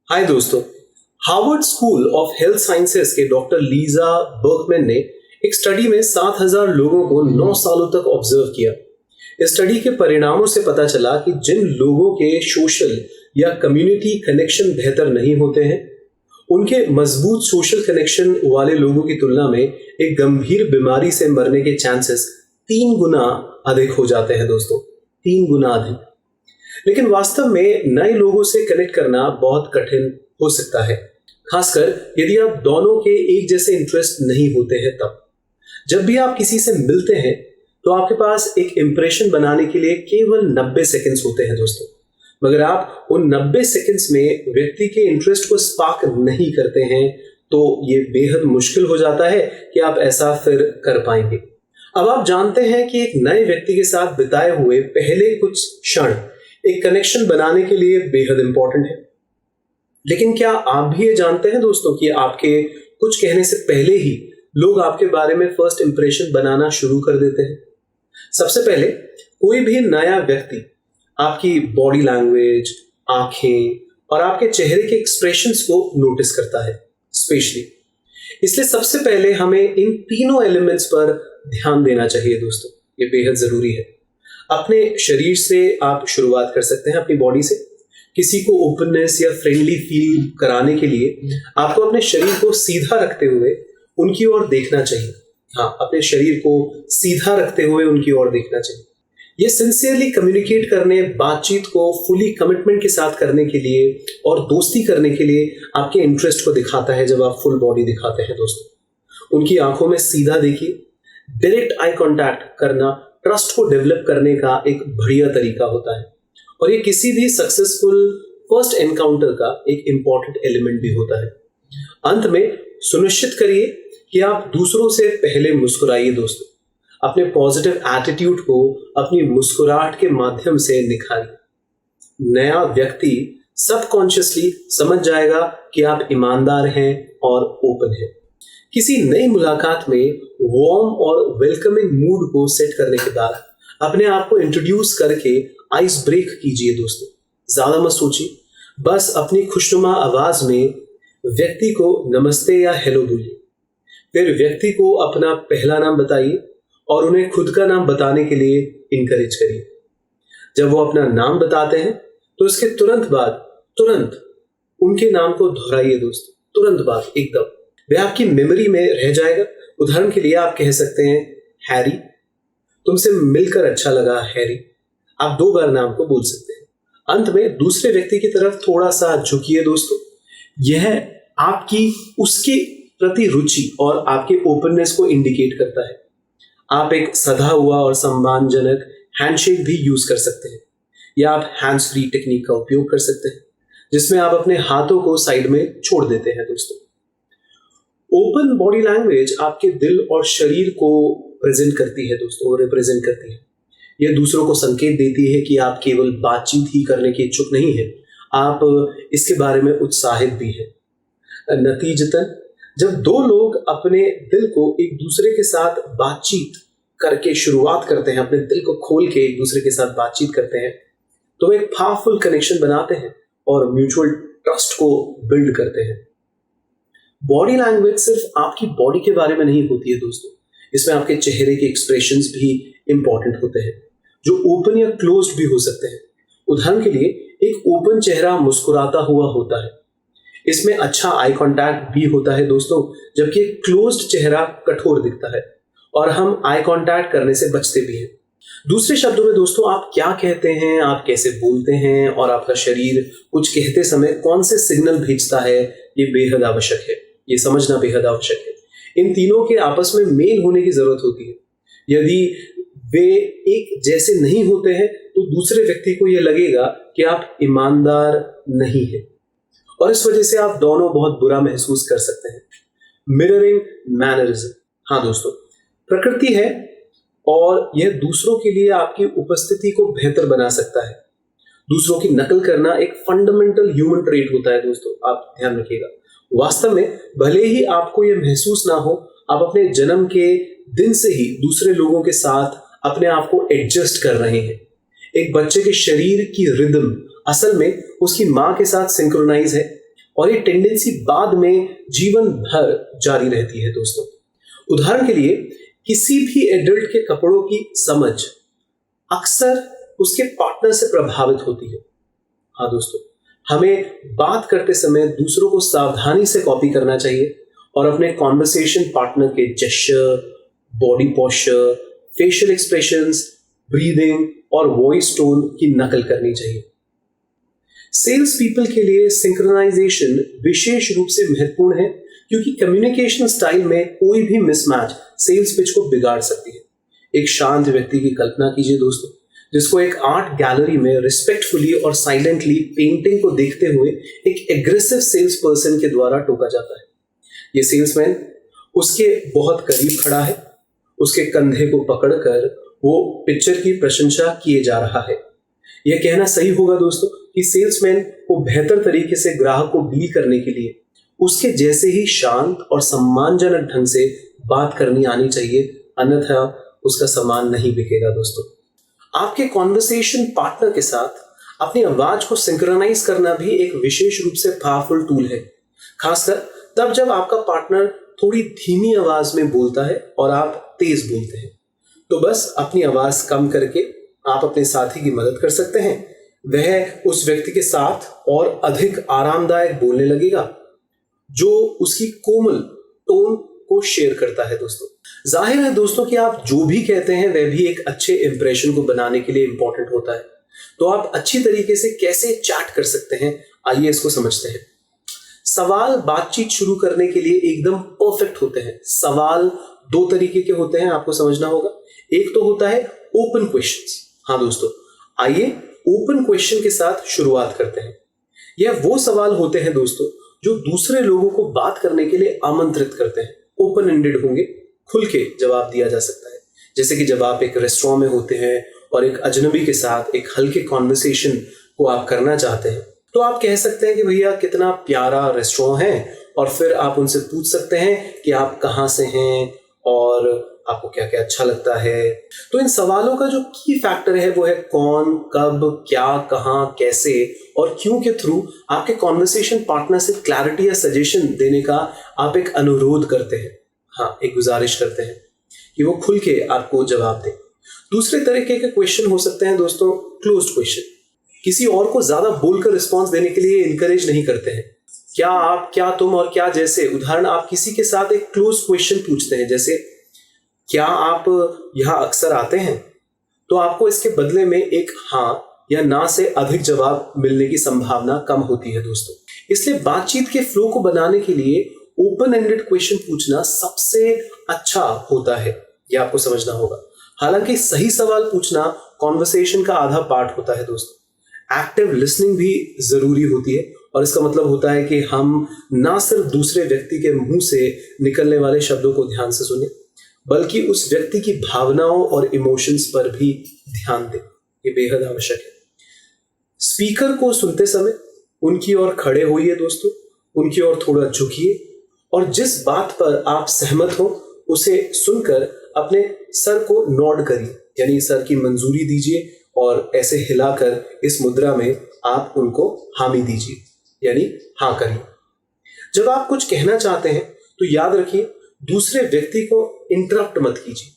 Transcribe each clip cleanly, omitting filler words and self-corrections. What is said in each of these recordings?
हाय दोस्तों, Harvard school of health sciences के doctor Lisa workman ने एक स्टडी में 7,000 लोगों को 9 सालों तक ऑब्जर्व किया। इस स्टडी के परिणामों से पता चला कि जिन लोगों के सोशल या कम्युनिटी कनेक्शन बेहतर नहीं होते हैं, उनके मजबूत सोशल कनेक्शन वाले लोगों की तुलना में एक गंभीर बीमारी से मरने के चांसेस 3 गुना अधिक हो जाते हैं दोस्तों, 3 गुना अधिक। लेकिन वास्तव में नए लोगों से कनेक्ट करना बहुत कठिन हो सकता है, खासकर यदि आप दोनों के एक जैसे इंटरेस्ट नहीं होते हैं। तब जब भी आप किसी से मिलते हैं तो आपके पास एक इंप्रेशन बनाने के लिए केवल 90 सेकंड्स होते हैं दोस्तों, मगर आप उन 90 सेकंड्स में व्यक्ति के इंटरेस्ट को स्पार्क नहीं करते हैं तो ये बेहद मुश्किल हो जाता है कि आप ऐसा फिर कर पाएंगे। अब आप जानते हैं कि एक नए व्यक्ति के साथ बिताए हुए पहले कुछ क्षण एक कनेक्शन बनाने के लिए बेहद इंपॉर्टेंट है। लेकिन क्या आप भी ये जानते हैं दोस्तों कि आपके कुछ कहने से पहले ही लोग आपके बारे में फर्स्ट इंप्रेशन बनाना शुरू कर देते हैं। सबसे पहले कोई भी नया व्यक्ति आपकी बॉडी लैंग्वेज, आंखें और आपके चेहरे के एक्सप्रेशंस को नोटिस करता है स्पेशली। इसलिए सबसे पहले हमें इन तीनों एलिमेंट्स पर ध्यान देना चाहिए दोस्तों, ये बेहद जरूरी है। अपने शरीर से आप शुरुआत कर सकते हैं, अपनी बॉडी से। किसी को ओपननेस या फ्रेंडली फील कराने के लिए आपको अपने शरीर को सीधा रखते हुए उनकी ओर देखना चाहिए। हाँ, अपने शरीर को सीधा रखते हुए उनकी ओर देखना चाहिए। ये सिंसियरली कम्युनिकेट करने, बातचीत को फुली कमिटमेंट के साथ करने के लिए और दोस्ती करने के लिए आपके इंटरेस्ट को दिखाता है। जब आप फुल बॉडी दिखाते हैं दोस्तों, उनकी आंखों में सीधा देखिए। डायरेक्ट आई कांटेक्ट करना ट्रस्ट को डेवलप करने का एक बढ़िया तरीका होता है और ये किसी भी सक्सेसफुल फर्स्ट एनकाउंटर का एक इंपॉर्टेंट एलिमेंट भी होता है। अंत में सुनिश्चित करिए कि आप दूसरों से पहले मुस्कुराइए दोस्तों। अपने पॉजिटिव एटीट्यूड को अपनी मुस्कुराहट के माध्यम से निखारिए। नया व्यक्ति सबकॉन्शियसली समझ जाएगा कि आप ईमानदार हैं और ओपन हैं। किसी नई मुलाकात में वार्म और वेलकमिंग मूड को सेट करने के बाद अपने आप को इंट्रोड्यूस करके आइस ब्रेक कीजिए दोस्तों। ज्यादा मत सोचिए, बस अपनी खुशनुमा आवाज में व्यक्ति को नमस्ते या हेलो बोलिए। फिर व्यक्ति को अपना पहला नाम बताइए और उन्हें खुद का नाम बताने के लिए इंकरेज करिए। जब वो अपना नाम बताते हैं तो इसके तुरंत उनके नाम को दोहराइए दोस्तों, तुरंत बाद एकदम। वह आपकी मेमोरी में रह जाएगा। उदाहरण के लिए आप कह सकते हैं, हैरी, तुमसे मिलकर अच्छा लगा हैरी। आप 2 बार नाम को बोल सकते हैं। अंत में दूसरे व्यक्ति की तरफ थोड़ा सा झुकिए दोस्तों। यह आपकी उसके प्रति रुचि और आपके ओपननेस को इंडिकेट करता है। आप एक सधा हुआ और सम्मानजनक हैंडशेक भी यूज कर सकते हैं, या आप हैंड्स फ्री टेक्निक का उपयोग कर सकते हैं, जिसमें आप अपने हाथों को साइड में छोड़ देते हैं दोस्तों। ओपन बॉडी लैंग्वेज आपके दिल और शरीर को प्रेजेंट करती है दोस्तों, रिप्रेजेंट करती है। यह दूसरों को संकेत देती है कि आप केवल बातचीत ही करने के इच्छुक नहीं हैं, आप इसके बारे में उत्साहित भी हैं। नतीजतन जब 2 लोग अपने दिल को एक दूसरे के साथ बातचीत करके शुरुआत करते हैं, अपने दिल को खोल के एक दूसरे के साथ बातचीत करते हैं, तो एक पावरफुल कनेक्शन बनाते हैं और म्यूचुअल ट्रस्ट को बिल्ड करते हैं। बॉडी लैंग्वेज सिर्फ आपकी बॉडी के बारे में नहीं होती है दोस्तों, इसमें आपके चेहरे के एक्सप्रेशंस भी इंपॉर्टेंट होते हैं, जो ओपन या क्लोज्ड भी हो सकते हैं। उदाहरण के लिए एक ओपन चेहरा मुस्कुराता हुआ होता है, इसमें अच्छा आई कांटेक्ट भी होता है दोस्तों, जबकि एक क्लोज्ड चेहरा कठोर दिखता है और हम आई कांटेक्ट करने से बचते भी हैं। दूसरे शब्दों में दोस्तों, आप क्या कहते हैं, आप कैसे बोलते हैं और आपका शरीर कुछ कहते समय कौन से सिग्नल भेजता है, ये बेहद आवश्यक है। ये समझना बेहद आवश्यक है। इन तीनों के आपस में मेल होने की जरूरत होती है। यदि वे एक जैसे नहीं होते हैं तो दूसरे व्यक्ति को यह लगेगा कि आप ईमानदार नहीं हैं और इस वजह से आप दोनों बहुत बुरा महसूस कर सकते हैं। मिररिंग मैनरिज्म, हाँ दोस्तों, प्रकृति है और यह दूसरों के लिए आपकी उपस्थिति को बेहतर बना सकता है। दूसरों की नकल करना एक फंडामेंटल ह्यूमन ट्रेट होता है दोस्तों, आप ध्यान रखिएगा। वास्तव में भले ही आपको यह महसूस ना हो, आप अपने जन्म के दिन से ही दूसरे लोगों के साथ अपने आप को एडजस्ट कर रहे हैं। एक बच्चे के शरीर की रिदम असल में उसकी माँ के साथ सिंक्रोनाइज है। और ये टेंडेंसी बाद में जीवन भर जारी रहती है दोस्तों। उदाहरण के लिए, किसी भी एडल्ट के कपड़ों की समझ अक्सर उसके पार्टनर से प्रभावित होती है। हाँ दोस्तों, हमें बात करते समय दूसरों को सावधानी से कॉपी करना चाहिए और अपने कॉन्वर्सेशन पार्टनर के gesture, body posture, facial expressions, breathing और वॉइस टोन की नकल करनी चाहिए। सेल्स पीपल के लिए सिंक्रोनाइजेशन विशेष रूप से महत्वपूर्ण है, क्योंकि कम्युनिकेशन स्टाइल में कोई भी मिसमैच सेल्स पिच को बिगाड़ सकती है। एक शांत व्यक्ति की कल्पना कीजिए दोस्तों, जिसको एक आर्ट गैलरी में रिस्पेक्टफुली और साइलेंटली पेंटिंग को देखते हुए एक एग्रेसिव सेल्स पर्सन के द्वारा टोका जाता है। ये सेल्समैन उसके बहुत करीब खड़ा है, उसके कंधे को पकड़कर वो पिक्चर की प्रशंसा किए जा रहा है। यह कहना सही होगा दोस्तों कि सेल्समैन को बेहतर तरीके से ग्राहक को डील करने के लिए उसके जैसे ही शांत और सम्मानजनक ढंग से बात करनी आनी चाहिए, अन्यथा उसका सामान नहीं बिकेगा दोस्तों। आपके कॉन्वर्सेशन पार्टनर के साथ अपनी आवाज को सिंक्रोनाइज करना भी एक विशेष रूप से पावरफुल टूल है, खासकर तब जब आपका पार्टनर थोड़ी धीमी आवाज में बोलता है और आप तेज बोलते हैं। तो बस अपनी आवाज कम करके आप अपने साथी की मदद कर सकते हैं। वह उस व्यक्ति के साथ और अधिक आरामदायक बोलने लगेगा जो उसकी कोमल टोन को शेयर करता है दोस्तों। जाहिर है दोस्तों कि आप जो भी कहते हैं वह भी एक अच्छे इंप्रेशन को बनाने के लिए इंपॉर्टेंट होता है। तो आप अच्छी तरीके से कैसे चैट कर सकते हैं, आइए इसको समझते हैं। सवाल बातचीत शुरू करने के लिए एकदम परफेक्ट होते हैं। सवाल दो तरीके के होते हैं, आपको समझना होगा। एक तो होता है ओपन क्वेश्चंस। हाँ दोस्तों, आइए ओपन क्वेश्चन के साथ शुरुआत करते हैं। यह वो सवाल होते हैं दोस्तों जो दूसरे लोगों को बात करने के लिए आमंत्रित करते हैं। ओपन एंडेड होंगे, खुल के जवाब दिया जा सकता है। जैसे कि जब आप एक रेस्टोरेंट में होते हैं और एक अजनबी के साथ एक हल्के कॉन्वर्सेशन को आप करना चाहते हैं, तो आप कह सकते हैं कि भैया कितना प्यारा रेस्टोरेंट है, और फिर आप उनसे पूछ सकते हैं कि आप कहाँ से हैं और आपको क्या क्या अच्छा लगता है। तो इन सवालों का जो की फैक्टर है वो है कौन, कब, क्या, कहाँ, कैसे और क्यों के थ्रू आपके कॉन्वर्सेशन पार्टनर से क्लैरिटी या सजेशन देने का आप एक अनुरोध करते हैं। हाँ, एक गुजारिश करते हैं कि वो खुल के आपको जवाब दे। दूसरे तरीके के क्वेश्चन हो सकते हैं दोस्तों क्लोज्ड क्वेश्चन। किसी और को ज्यादा बोलकर रिस्पॉन्स देने के लिए इनकरेज नहीं करते हैं। क्या आप, क्या तुम और क्या जैसे उदाहरण आप किसी के साथ एक क्लोज क्वेश्चन पूछते हैं, जैसे क्या आप यहां अक्सर आते हैं, तो आपको इसके बदले में एक हाँ या ना से अधिक जवाब मिलने की संभावना कम होती है दोस्तों। इसलिए बातचीत के फ्लो को बनाने के लिए ओपन एंडेड क्वेश्चन पूछना सबसे अच्छा होता है, यह आपको समझना होगा। हालांकि सही सवाल पूछना कॉन्वर्सेशन का आधा पार्ट होता है दोस्तों। एक्टिव लिसनिंग भी जरूरी होती है, और इसका मतलब होता है कि हम ना सिर्फ दूसरे व्यक्ति के मुंह से निकलने वाले शब्दों को ध्यान से सुने, बल्कि उस व्यक्ति की भावनाओं और इमोशंस पर भी ध्यान दें। ये बेहद आवश्यक है। स्पीकर को सुनते समय उनकी ओर खड़े होइए दोस्तों, उनकी ओर थोड़ा झुकिए और जिस बात पर आप सहमत हो उसे सुनकर अपने सर को नॉड करिए, यानी सर की मंजूरी दीजिए और ऐसे हिलाकर इस मुद्रा में आप उनको हामी दीजिए, यानी हाँ करिए। जब आप कुछ कहना चाहते हैं तो याद रखिए दूसरे व्यक्ति को इंटरप्ट मत कीजिए।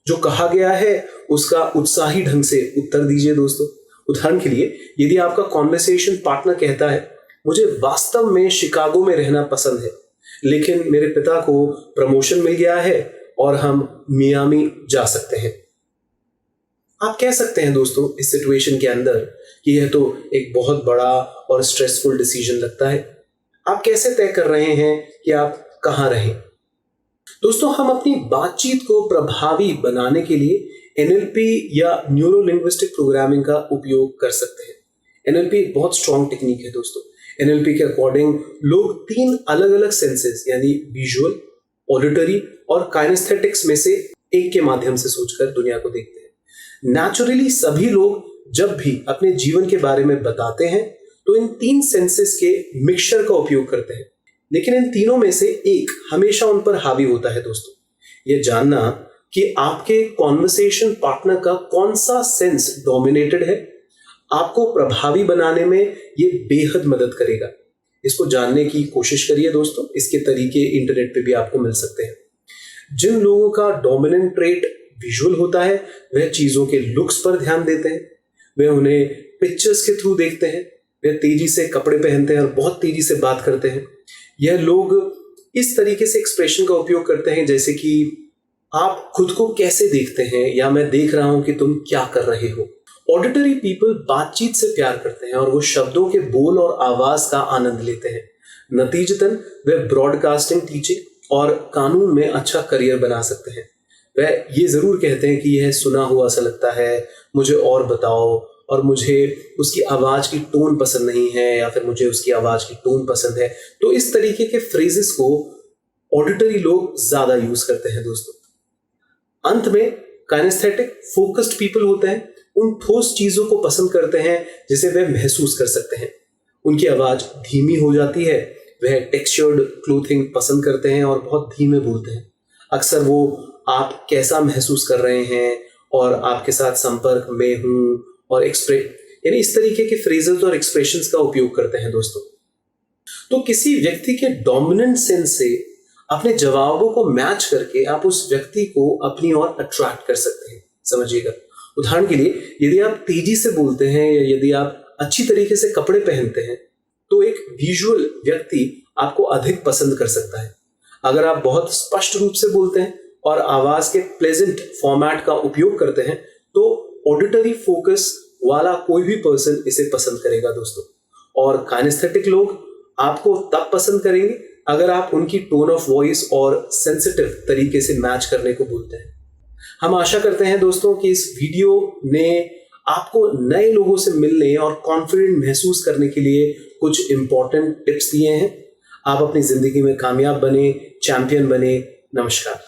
जो कहा गया है उसका उत्साही ढंग से उत्तर दीजिए दोस्तों। उदाहरण के लिए, यदि आपका कॉन्वर्सेशन पार्टनर कहता है मुझे वास्तव में शिकागो में रहना पसंद है, लेकिन मेरे पिता को प्रमोशन मिल गया है और हम मियामी जा सकते हैं, आप कह सकते हैं दोस्तों इस सिचुएशन के अंदर कि यह तो एक बहुत बड़ा और स्ट्रेसफुल डिसीजन लगता है। आप कैसे तय कर रहे हैं कि आप कहाँ रहें? दोस्तों, हम अपनी बातचीत को प्रभावी बनाने के लिए एनएलपी या न्यूरो लिंग्विस्टिक प्रोग्रामिंग का उपयोग कर सकते हैं। एनएलपी एक बहुत स्ट्रॉन्ग टेक्निक है दोस्तों। एनएलपी के अकॉर्डिंग लोग 3 अलग अलग सेंसेस यानी विजुअल, ऑडिटरी और काइनेस्थेटिक्स में से एक के माध्यम से सोचकर दुनिया को देखते हैं। नेचुरली सभी लोग जब भी अपने जीवन के बारे में बताते हैं तो इन 3 सेंसेस के मिक्सचर का उपयोग करते हैं, लेकिन इन तीनों में से एक हमेशा उन पर हावी होता है दोस्तों। यह जानना कि आपके कॉन्वर्सेशन पार्टनर का कौन सा सेंस डोमिनेटेड है आपको प्रभावी बनाने में यह बेहद मदद करेगा। इसको जानने की कोशिश करिए दोस्तों। इसके तरीके इंटरनेट पे भी आपको मिल सकते हैं। जिन लोगों का डोमिनेंट ट्रेट विजुअल होता है वह चीजों के लुक्स पर ध्यान देते हैं, वे उन्हें पिक्चर्स के थ्रू देखते हैं, वे तेजी से कपड़े पहनते हैं और बहुत तेजी से बात करते हैं। यह लोग इस तरीके से एक्सप्रेशन का उपयोग करते हैं जैसे कि आप खुद को कैसे देखते हैं या मैं देख रहा हूं कि तुम क्या कर रहे हो। ऑडिटरी पीपल बातचीत से प्यार करते हैं और वो शब्दों के बोल और आवाज का आनंद लेते हैं। नतीजतन वे ब्रॉडकास्टिंग, टीचिंग और कानून में अच्छा करियर बना सकते हैं। वह ये जरूर कहते हैं कि यह सुना हुआ सा लगता है, मुझे और बताओ, और मुझे उसकी आवाज की टोन पसंद नहीं है या फिर मुझे उसकी आवाज की टोन पसंद है। तो इस तरीके के फ्रेजेस को ऑडिटरी लोग ज्यादा यूज करते हैं दोस्तों। अंत में काइनेस्थेटिक फोकस्ड पीपल होते हैं, उन ठोस चीजों को पसंद करते हैं जिसे वे महसूस कर सकते हैं। उनकी आवाज धीमी हो जाती है, वह टेक्सचर्ड क्लोथिंग पसंद करते हैं और बहुत धीमे बोलते हैं। अक्सर वो आप कैसा महसूस कर रहे हैं और आपके साथ संपर्क में हूं और यानी इस तरीके के फ्रेजेस और एक्सप्रेशंस का उपयोग करते हैं दोस्तों। तो किसी व्यक्ति के डोमिनेंट सेंस से अपने जवाबों को मैच करके आप उस व्यक्ति को अपनी ओर अट्रैक्ट कर सकते हैं। समझिएगा, उदाहरण के लिए यदि आप तेजी से बोलते हैं या यदि आप अच्छी तरीके से कपड़े पहनते हैं तो एक विजुअल व्यक्ति आपको अधिक पसंद कर सकता है। अगर आप बहुत स्पष्ट रूप से बोलते हैं और आवाज के प्लेजेंट फॉर्मेट का उपयोग करते हैं तो ऑडिटरी फोकस वाला कोई भी पर्सन इसे पसंद करेगा दोस्तों। और काइनेस्थेटिक लोग आपको तब पसंद करेंगे अगर आप उनकी टोन ऑफ वॉइस और सेंसिटिव तरीके से मैच करने को बोलते हैं। हम आशा करते हैं दोस्तों कि इस वीडियो ने आपको नए लोगों से मिलने और कॉन्फिडेंट महसूस करने के लिए कुछ इंपॉर्टेंट टिप्स दिए हैं। आप अपनी जिंदगी में कामयाब बने, चैंपियन बने। नमस्कार।